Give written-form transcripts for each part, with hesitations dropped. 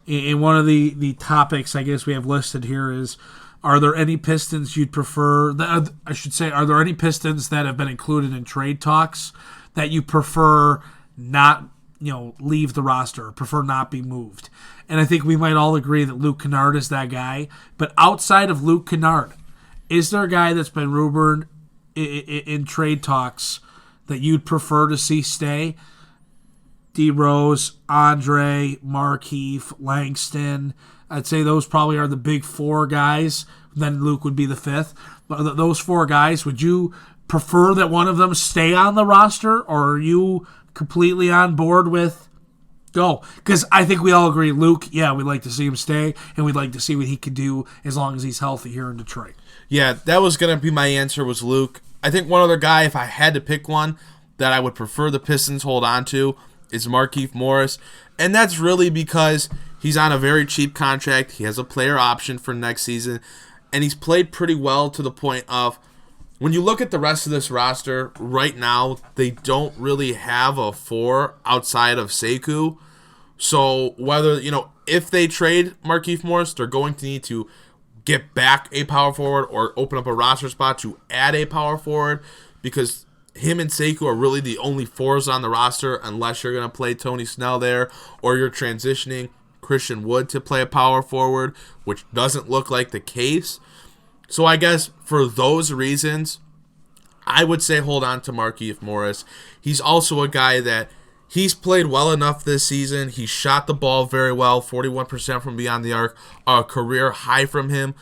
And one of the topics I guess we have listed here is, are there any Pistons you'd prefer? I should say, are there any Pistons that have been included in trade talks that you prefer not, leave the roster, prefer not be moved? And I think we might all agree that Luke Kennard is that guy. But outside of Luke Kennard, is there a guy that's been rumored in trade talks that you'd prefer to see stay? D. Rose, Andre, Markieff, Langston. I'd say those probably are the big four guys. Then Luke would be the fifth. But those four guys, would you prefer that one of them stay on the roster, or are you completely on board with go? Because I think we all agree, Luke, yeah, we'd like to see him stay, and we'd like to see what he could do as long as he's healthy here in Detroit. Yeah, that was going to be my answer, was Luke. I think one other guy, if I had to pick one, that I would prefer the Pistons hold on to is Markieff Morris. And that's really because he's on a very cheap contract. He has a player option for next season. And he's played pretty well to the point of, when you look at the rest of this roster, right now, they don't really have a four outside of Sekou. So whether, if they trade Markieff Morris, they're going to need to get back a power forward or open up a roster spot to add a power forward, because him and Sekou are really the only fours on the roster, unless you're going to play Tony Snell there or you're transitioning Christian Wood to play a power forward, which doesn't look like the case. So I guess for those reasons, I would say hold on to Markieff Morris. He's also a guy that he's played well enough this season. He shot the ball very well, 41% from beyond the arc, a career high from him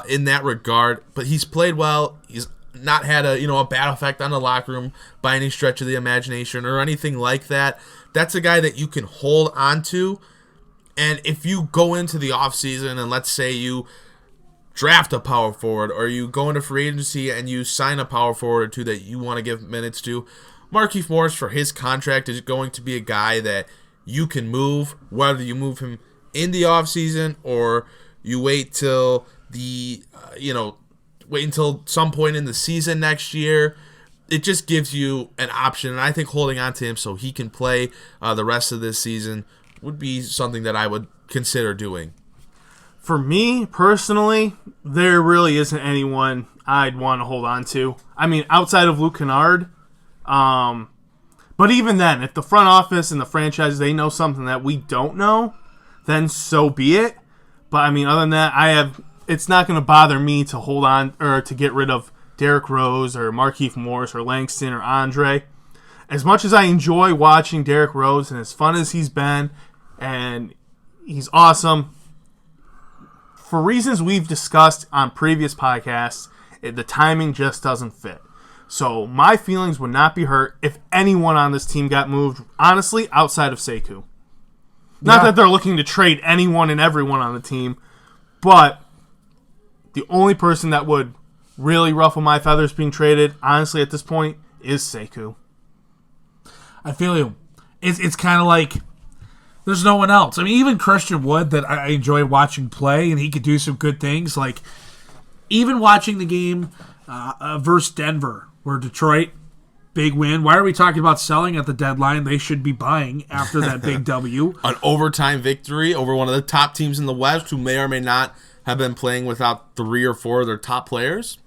in that regard. But he's played well. He's not had a bad effect on the locker room by any stretch of the imagination or anything like that. That's a guy that you can hold on to. And if you go into the offseason and let's say you draft a power forward, or you go into free agency and you sign a power forward or two that you want to give minutes to, Markieff Morris, for his contract, is going to be a guy that you can move, whether you move him in the offseason or you wait till wait until some point in the season next year. It just gives you an option, and I think holding on to him so he can play the rest of this season would be something that I would consider doing. For me, personally, there really isn't anyone I'd want to hold on to. I mean, outside of Luke Kennard. But even then, if the front office and the franchise, they know something that we don't know, then so be it. But, I mean, other than that, it's not going to bother me to hold on or to get rid of Derrick Rose or Markieff Morris or Langston or Andre. As much as I enjoy watching Derrick Rose and as fun as he's been, and he's awesome, for reasons we've discussed on previous podcasts, the timing just doesn't fit. So my feelings would not be hurt if anyone on this team got moved, honestly, outside of Sekou. Not that they're looking to trade anyone and everyone on the team, but the only person that would really ruffle my feathers being traded, honestly, at this point, is Sekou. I feel you. It's kind of like there's no one else. I mean, even Christian Wood, that I enjoy watching play, and he could do some good things. Like, even watching the game versus Denver, where Detroit, big win. Why are we talking about selling at the deadline? They should be buying after that big W. An overtime victory over one of the top teams in the West, who may or may not have been playing without 3 or 4 of their top players.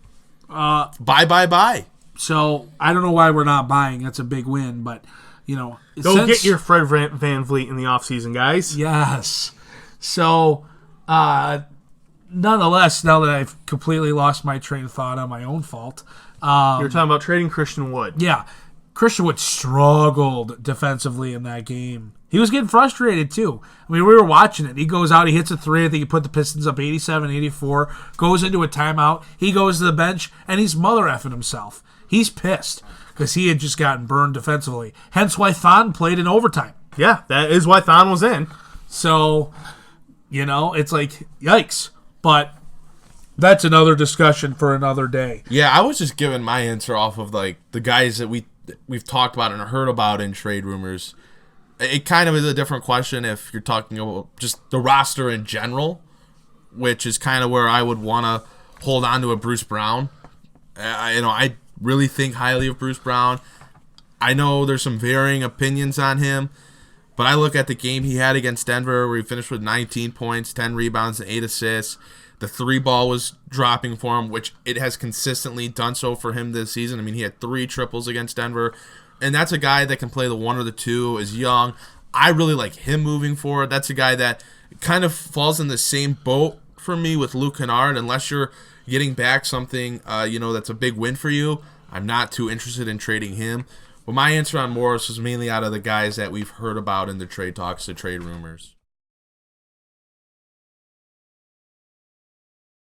Bye. So, I don't know why we're not buying. That's a big win, but, Go get your Fred Van Vliet in the offseason, guys. Yes. So, nonetheless, now that I've completely lost my train of thought on my own fault. You're talking about trading Christian Wood. Yeah. Christian Wood struggled defensively in that game. He was getting frustrated, too. I mean, we were watching it. He goes out, he hits a 3. I think he put the Pistons up 87-84, goes into a timeout. He goes to the bench, and he's mother-effing himself. He's pissed because he had just gotten burned defensively. Hence why Thon played in overtime. Yeah, that is why Thon was in. So, it's like, yikes. But that's another discussion for another day. Yeah, I was just giving my answer off of, the guys that we've talked about and heard about in trade rumors. It kind of is a different question if you're talking about just the roster in general, which is kind of where I would want to hold on to a Bruce Brown. I really think highly of Bruce Brown. I know there's some varying opinions on him, But I look at the game he had against Denver where he finished with 19 points, 10 rebounds, and 8 assists. The 3-ball was dropping for him, which it has consistently done so for him this season. I mean, he had 3 triples against Denver. And that's a guy that can play the 1 or the 2, is young. I really like him moving forward. That's a guy that kind of falls in the same boat for me with Luke Kennard. Unless you're getting back something, that's a big win for you, I'm not too interested in trading him. But my answer on Morris was mainly out of the guys that we've heard about in the trade talks, the trade rumors.